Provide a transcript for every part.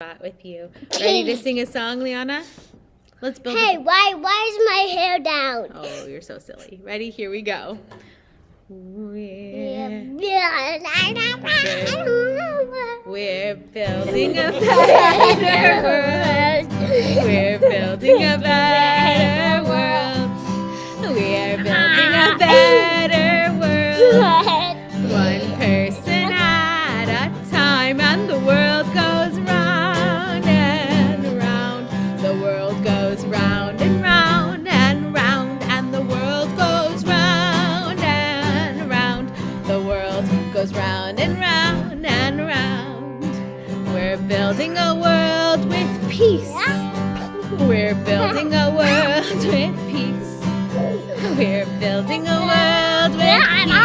Shabbat with you. Ready to sing a song, Liana? Let's build. Hey, why is my hair down? Oh, you're so silly. Ready? Here we go. We're building a better world. We're building a better world. We're building a better world. One person at a time, and the world goes round and round. The world goes round and round and round, and the world goes round and round. The world goes round and round and round. We're building a world with peace. We're building a world with peace. We're building a world with peace.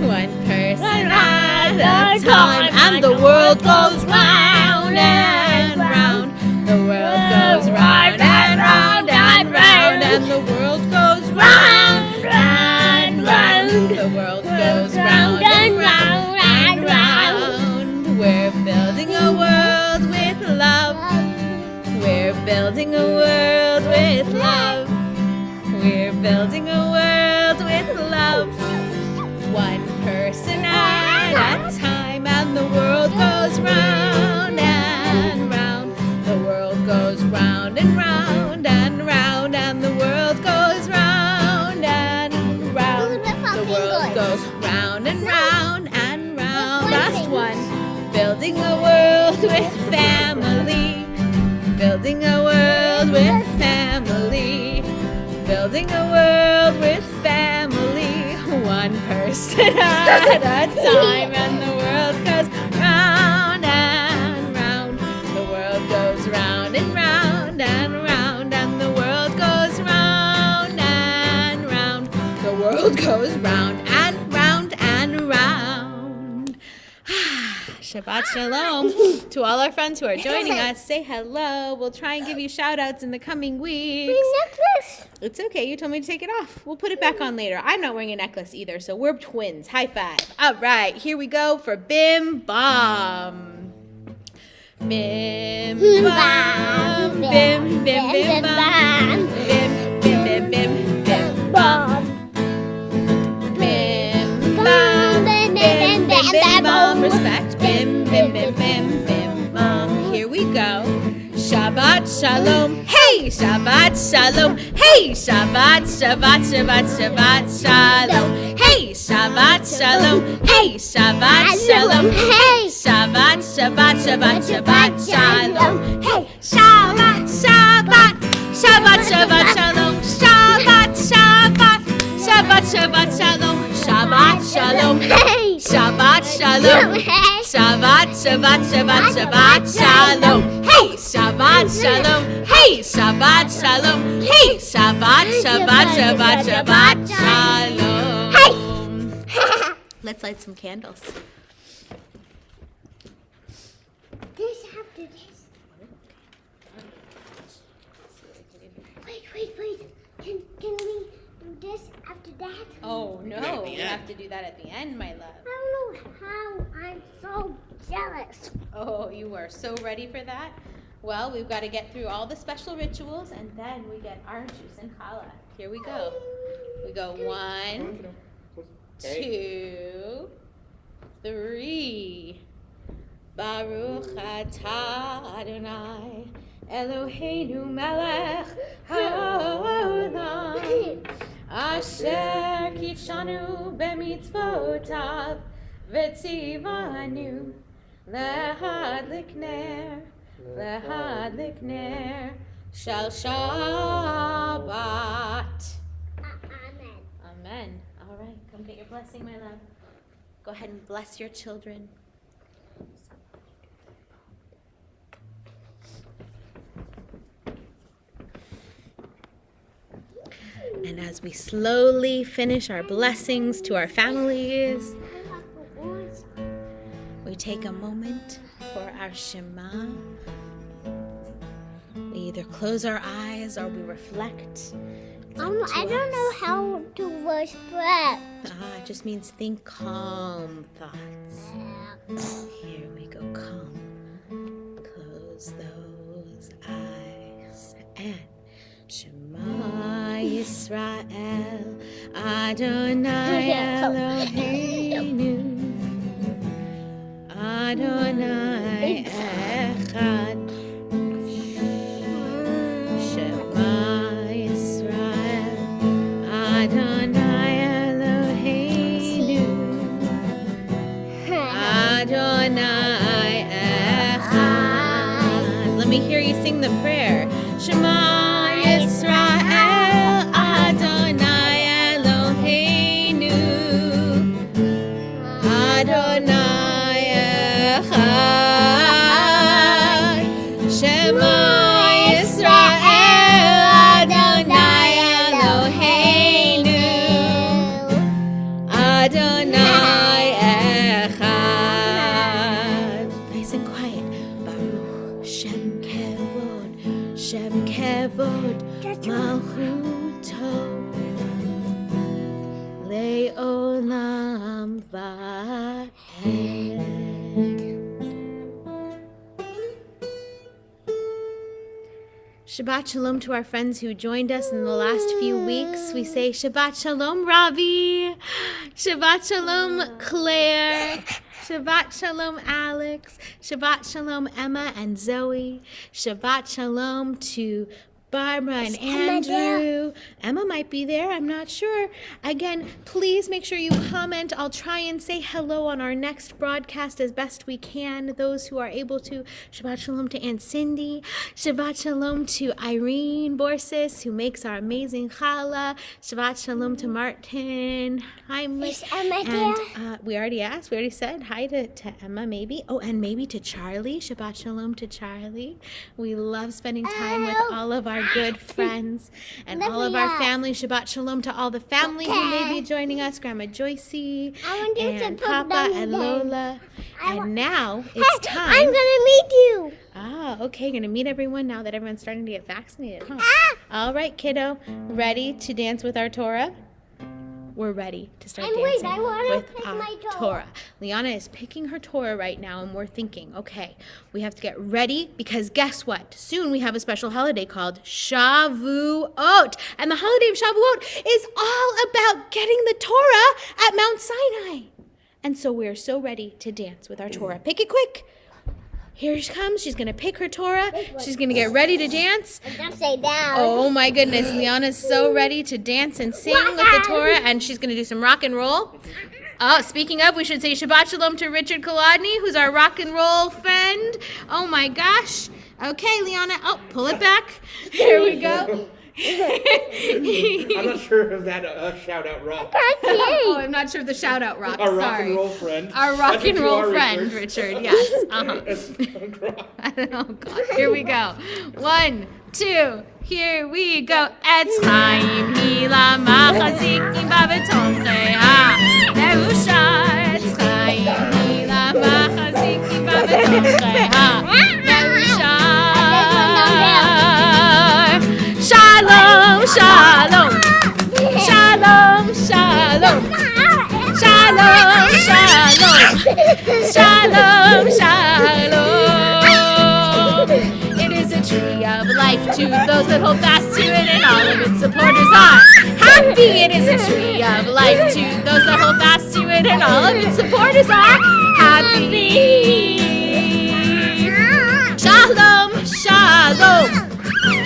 One person at a time, and the world goes round and round. The world goes round and round and round, and the world goes round and round. The world goes round and round and round. We're building a world with love. We're building a world with love. We're building a world with love. One person at a time, and the world goes round and round. The world goes round and round and round, and the world goes round and round. The world goes round and round and round. Last one. Building a world with family. Building a world with family. Building a world with family. One person at a time, and the world goes round and round. The world goes round and round and round, and the world goes round and round. The world goes round and round and round. Shabbat Shalom to all our friends who are joining us. Say hello. We'll try and give you shout outs in the coming weeks. necklace. It's okay. You told me to take it off. We'll put it back on later. I'm not wearing a necklace either, so we're twins. High five. All right. Here we go for Bim Bam. Bim Bam. Bim, bim, bim, bam. Bim, bim, bim, bim, bim, bam. Bim Bam. Bim, bim, bim, bam. Respect. Bim, bim, bim, bim, bim, bam. Here we go. Shabbat Shalom. Hey, Shabbat Shalom. Hey, Shabbat, Shabbat, Shabbat, Shabbat Shalom. Hey, Shabbat Shalom. Hey, Shabbat Shalom. Hey, Shabbat, Shabbat, Shabbat, Shabbat Shalom. Hey, Shabbat, Shabbat, Shabbat, Shabbat Shalom. Shabbat, Shabbat, Shabbat, Shabbat Shalom. Shabbat Shalom. Hey, Shabbat Shalom. Shabbat, Shabbat, Shabbat, Shabbat Shalom. Hey, Shabbat Shalom. Hey, Shabbat Shalom. Hey, Shabbat, Shabbat, Shabbat, Shabbat Shalom. Hey. Let's light some candles. This after this. Wait. Can we do this after that? Oh no, we have to do that at the end, my love. I don't know how. I'm so jealous. Oh, you are so ready for that? Well, we've got to get through all the special rituals, and then we get orange juice and challah. Here we go. We go 1, 2, 3. Baruch atah Adonai Eloheinu melech haolam asher kitshanu b'mitzvotav v'tzivanu lehadlik ner shel Shabbat. Amen. Amen. All right, come get your blessing, my love. Go ahead and bless your children. And as we slowly finish our blessings to our families, we take a moment for our Shema. We either close our eyes or we reflect. It's up to I don't know us. how to whisper. It just means think calm thoughts. Here we go, calm. close those eyes and Shema Yisrael Adonai Eloheinu Adonai Echad Shema Yisrael Adonai Eloheinu Adonai Echad. Let me hear you sing the prayer. Shema Yisrael Adonai Eloheinu Adonai Echad. Shema Yisrael Adonai Eloheinu Adonai Echad. Nice and quiet. Baruch Shem Kevod Shem Kevod Malchuto Le'olam Va'ed. Shabbat Shalom to our friends who joined us in the last few weeks. We say Shabbat Shalom, Ravi. Shabbat Shalom, Claire. Shabbat Shalom, Alex. Shabbat Shalom, Emma and Zoe. Shabbat Shalom to Barbara and Andrew. Emma might be there. I'm not sure. Again, please make sure you comment. I'll try and say hello on our next broadcast as best we can. Those who are able to. Shabbat Shalom to Aunt Cindy. Shabbat Shalom to Irene Borsis, who makes our amazing challah. Shabbat Shalom to Martin Heimlich. Is Emma there? And we already asked. We already said hi to Emma, maybe. Oh, and maybe to Charlie. Shabbat Shalom to Charlie. We love spending time with all of our good friends and all of our family. Shabbat Shalom to all the family who may be joining us. Grandma Joycey and Papa and Lola. And now it's time. I'm gonna meet you. Ah, okay. Gonna meet everyone now that everyone's starting to get vaccinated, huh? All right, kiddo. Ready to dance with our Torah? We're ready to start dancing I wanna with pick our my Torah. Torah. Liana is picking her Torah right now, and we're thinking, okay, we have to get ready because guess what? Soon we have a special holiday called Shavuot. And the holiday of Shavuot is all about getting the Torah at Mount Sinai. And so we're so ready to dance with our Torah. Pick it quick. Here she comes. She's going to pick her Torah. She's going to get ready to dance. Don't say down. Oh my goodness, Liana's so ready to dance and sing with the Torah, and she's going to do some rock and roll. Oh, speaking of, we should say Shabbat Shalom to Richard Kolodny, who's our rock and roll friend. Oh my gosh. Okay, Liana. Oh, pull it back. Here we go. I'm not sure if that shout out rock. Oh, I'm not sure of the shout out rock. Our Sorry. rock and roll friend. Our rock That's and what you roll are, friend, Richard. Yes. It's punk rock. Oh God. Here we go. 1, 2. Here we go. Etz chaim hila machazikim b'betoncheha meusha. Etz chaim hila machazikim b'betoncheha meusha. Shalom, shalom, shalom, shalom, shalom, shalom, shalom, shalom. It is a tree of life to those that hold fast to it, and all of its supporters are happy. It is a tree of life to those that hold fast to it, and all of its supporters are happy. Shalom, shalom.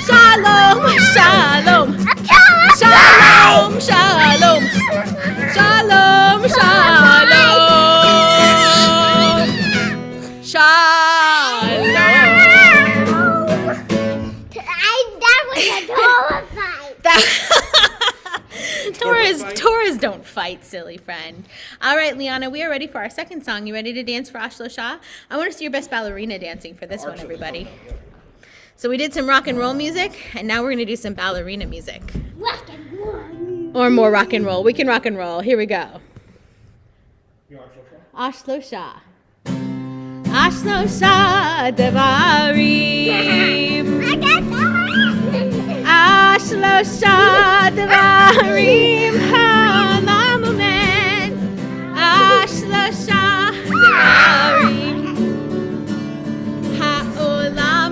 Shalom, shalom, shalom, shalom, shalom, shalom, shalom. That was a Torah fight. Torahs don't fight, silly friend. All right, Liana, we are ready for our second song. You ready to dance for Ashlo Shah? I want to see your best ballerina dancing for this one, everybody. So we did some rock and roll music, and now we're going to do some ballerina music. Rock and roll. Or more rock and roll. We can rock and roll. Here we go. Ashlo Shah. Ashlo Shah Devarim. I got Ashlo Shah Devarim Halamumen. Ashlo Shah Devarim Ha'olam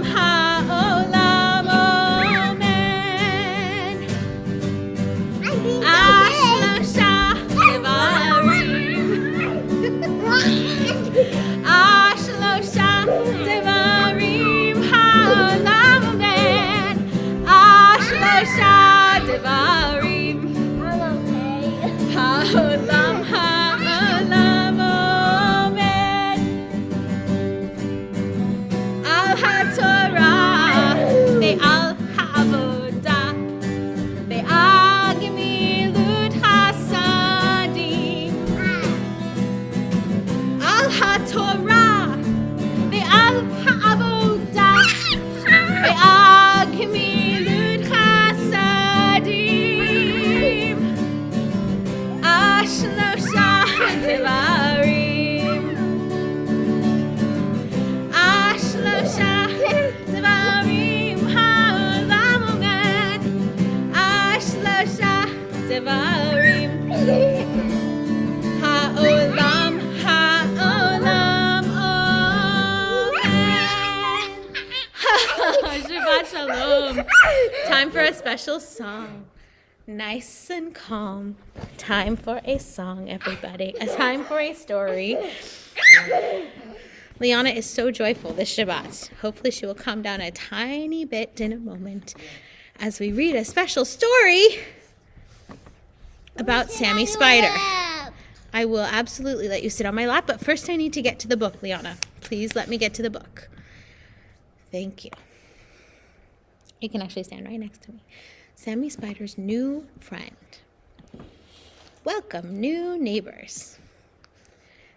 Shabbat Shalom. Time for a special song. Nice and calm. Time for a song, everybody. A time for a story. Liana is so joyful this Shabbat. Hopefully she will calm down a tiny bit in a moment as we read a special story about Sammy Spider. I will absolutely let you sit on my lap, but first I need to get to the book, Liana. Please let me get to the book. Thank you. You can actually stand right next to me. Sammy Spider's new friend. Welcome, new neighbors.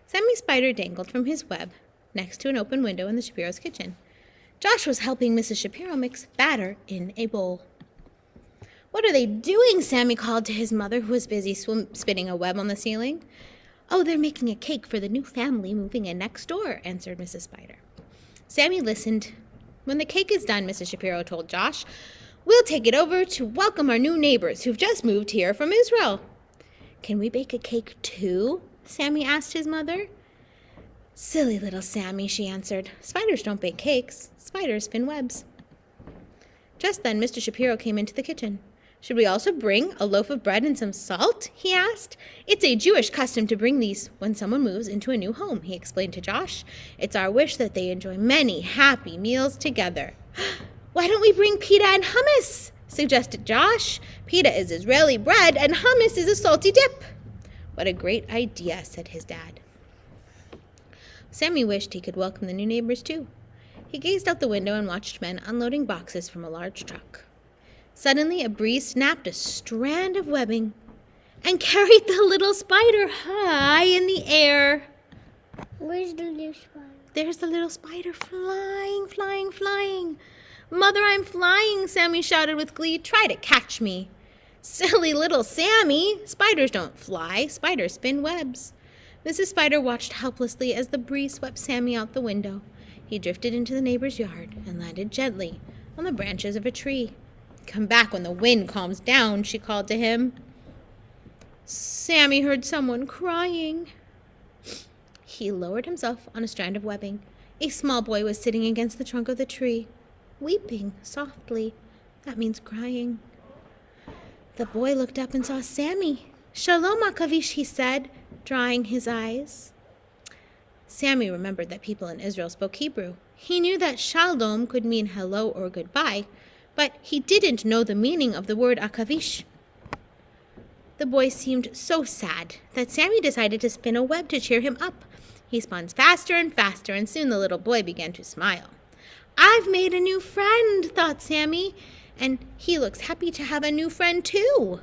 Sammy Spider dangled from his web next to an open window in the Shapiro's kitchen. Josh was helping Mrs. Shapiro mix batter in a bowl. "What are they doing?" Sammy called to his mother, who was busy spinning a web on the ceiling. "Oh, they're making a cake for the new family moving in next door," answered Mrs. Spider. Sammy listened. "When the cake is done," Mrs. Shapiro told Josh, "we'll take it over to welcome our new neighbors who've just moved here from Israel." "Can we bake a cake too?" Sammy asked his mother. "Silly little Sammy," she answered. "Spiders don't bake cakes. Spiders spin webs." Just then, Mr. Shapiro came into the kitchen. "Should we also bring a loaf of bread and some salt?" he asked. "It's a Jewish custom to bring these when someone moves into a new home," he explained to Josh. "It's our wish that they enjoy many happy meals together." "Why don't we bring pita and hummus?" suggested Josh. "Pita is Israeli bread and hummus is a salty dip." "What a great idea," said his dad. Sammy wished he could welcome the new neighbors too. He gazed out the window and watched men unloading boxes from a large truck. Suddenly, a breeze snapped a strand of webbing and carried the little spider high in the air. Where's the little spider? There's the little spider flying, flying, flying. "Mother, I'm flying," Sammy shouted with glee. "Try to catch me." "Silly little Sammy. Spiders don't fly. Spiders spin webs." Mrs. Spider watched helplessly as the breeze swept Sammy out the window. He drifted into the neighbor's yard and landed gently on the branches of a tree. "Come back when the wind calms down," she called to him. Sammy heard someone crying. He lowered himself on a strand of webbing. A small boy was sitting against the trunk of the tree, weeping softly. That means crying. The boy looked up and saw Sammy. "Shalom, Akavish," he said, drying his eyes. Sammy remembered that people in Israel spoke Hebrew. He knew that shalom could mean hello or goodbye, but he didn't know the meaning of the word akavish. The boy seemed so sad that Sammy decided to spin a web to cheer him up. He spun faster and faster, and soon the little boy began to smile. "I've made a new friend," thought Sammy, "and he looks happy to have a new friend too."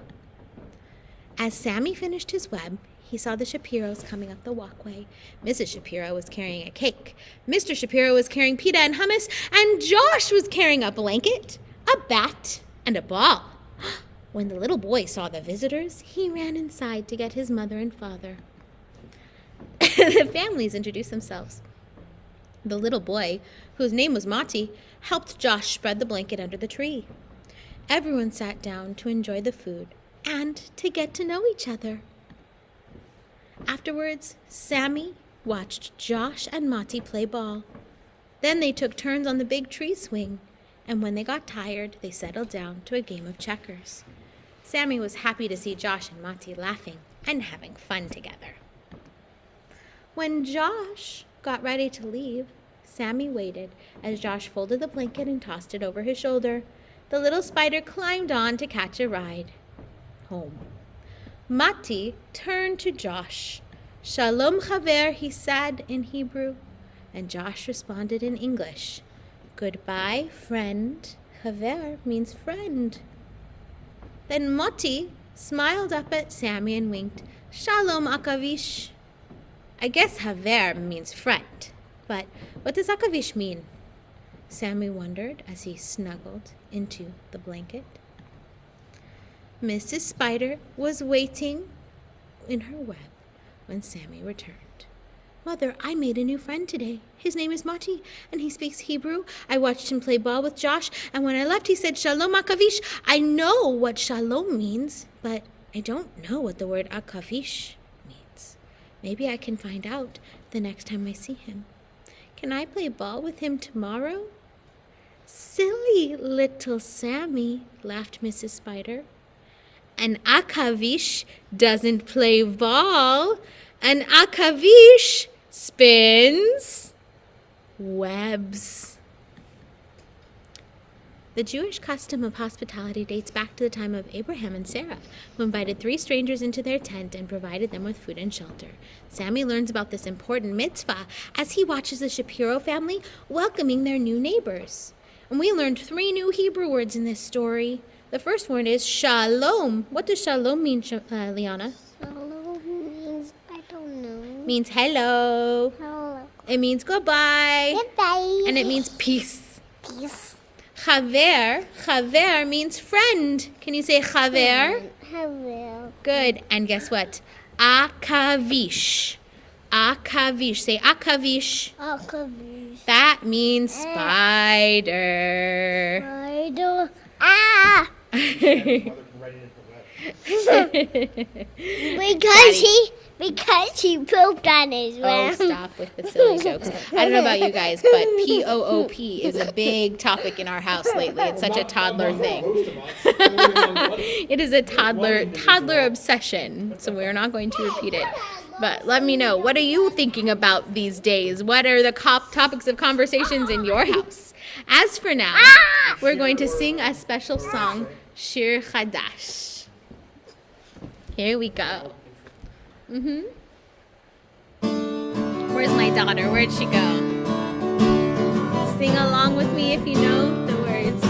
As Sammy finished his web, he saw the Shapiros coming up the walkway. Mrs. Shapiro was carrying a cake. Mr. Shapiro was carrying pita and hummus, and Josh was carrying a blanket, a bat, and a ball. When the little boy saw the visitors, he ran inside to get his mother and father. The families introduced themselves. The little boy, whose name was Mati, helped Josh spread the blanket under the tree. Everyone sat down to enjoy the food and to get to know each other. Afterwards, Sammy watched Josh and Mati play ball. Then they took turns on the big tree swing, and when they got tired, they settled down to a game of checkers. Sammy was happy to see Josh and Mati laughing and having fun together. When Josh got ready to leave, Sammy waited as Josh folded the blanket and tossed it over his shoulder. The little spider climbed on to catch a ride home. Mati turned to Josh. "Shalom Chaver," he said in Hebrew, and Josh responded in English. "Goodbye, friend." Chaver means friend. Then Mati smiled up at Sammy and winked. "Shalom Akavish." I guess Chaver means friend, but what does Akavish mean? Sammy wondered as he snuggled into the blanket. Mrs. Spider was waiting in her web when Sammy returned. "Mother, I made a new friend today. His name is Mati, and he speaks Hebrew. I watched him play ball with Josh, and when I left he said, 'Shalom Akavish.' I know what shalom means, but I don't know what the word akavish means. Maybe I can find out the next time I see him. Can I play ball with him tomorrow?" Silly little Sammy, laughed Mrs. Spider. An akavish doesn't play ball. An akavish spins webs. The Jewish custom of hospitality dates back to the time of Abraham and Sarah, who invited 3 strangers into their tent and provided them with food and shelter. Sammy learns about this important mitzvah as he watches the Shapiro family welcoming their new neighbors. And we learned 3 new Hebrew words in this story. The first word is shalom. What does shalom mean, Liana? Hello means, I don't know. Means hello. Hello. It means goodbye. Goodbye. And it means peace. Peace. Chaver means friend. Can you say chaver? Hello. Good. And guess what? Akavish. Akavish. Say akavish. Akavish. That means spider. Spider. Ah! Because he pooped on his Oh, mouth. stop with the silly jokes. I don't know about you guys, but P-O-O-P is a big topic in our house lately. It's such a toddler thing. It is a toddler obsession, so we're not going to repeat it. But let me know, what are you thinking about these days? What are the topics of conversations in your house? As for now, we're going to sing a special song, Shir Chadash. Here we go. Where's my daughter? Where'd she go? Sing along with me if you know the words.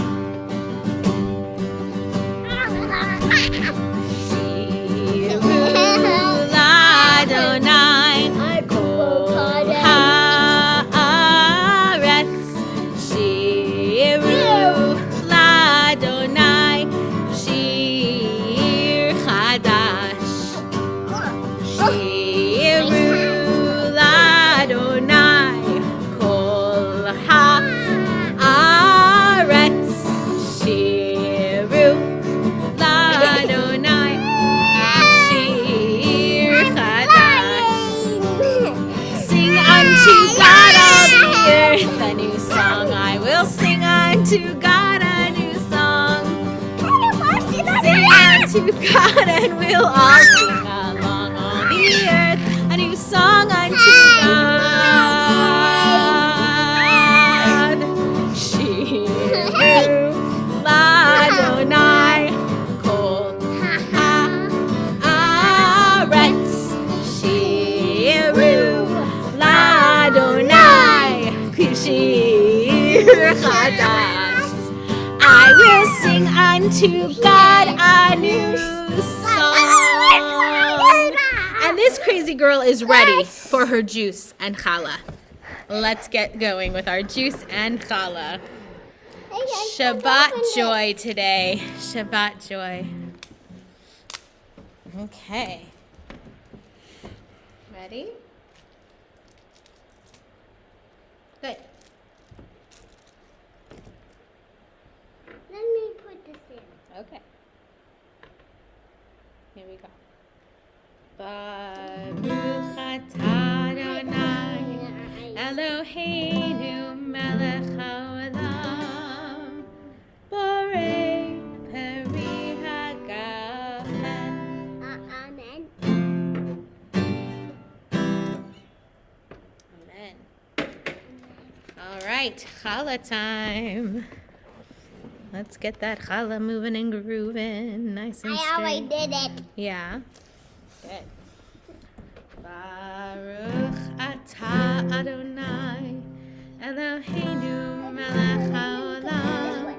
Shiru Ladonai Kol Haaretz. Shiru Ladonai Shir Chadash. Shiru Ladonai Kol Haaretz. Shiru Ladonai Shir Chadash. Sing unto God all the earth a new song. I will sing unto God a new song. Sing unto God and we'll all sing along on the earth a new song unto God. Shiru Ladonai Kol Haaretz. Shiru Ladonai Shir Chadash. I will sing unto God a new song. And this crazy girl is ready for her juice and challah. Let's get going with our juice and challah. Shabbat joy today. Shabbat joy. Okay. Ready? Good. Let me put this in. Okay. Here we go. Baruch atah Adonai Eloheinu melech haolam borei peri hagafen. Amen. Amen. All right, challah time. Let's get that challah moving and grooving, nice and I straight. already did it. Yeah. Good. Baruch atah Adonai Eloheinu melech haolam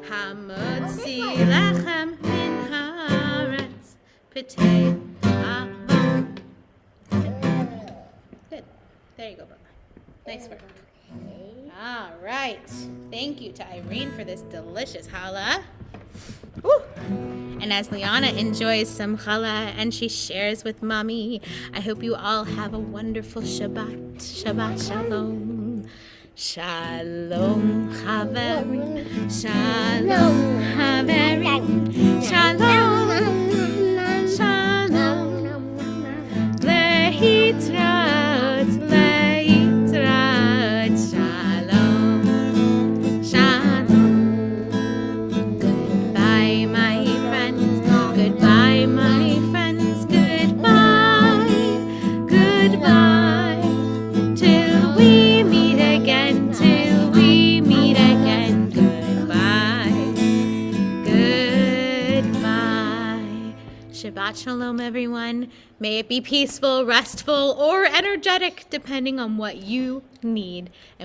hamotzi lechem min haaretz p'tei avon. Good. There you go, Baba. Nice work. All right. Thank you to Irene for this delicious challah. Woo. And as Liana enjoys some challah and she shares with mommy, I hope you all have a wonderful Shabbat. Shabbat shalom. Shalom chaverim. Shalom chaverim. Shalom. Shalom. Lehitraot. Lehitraot. Shalom. Shalom. Shabbat Shalom, everyone. May it be peaceful, restful, or energetic, depending on what you need. And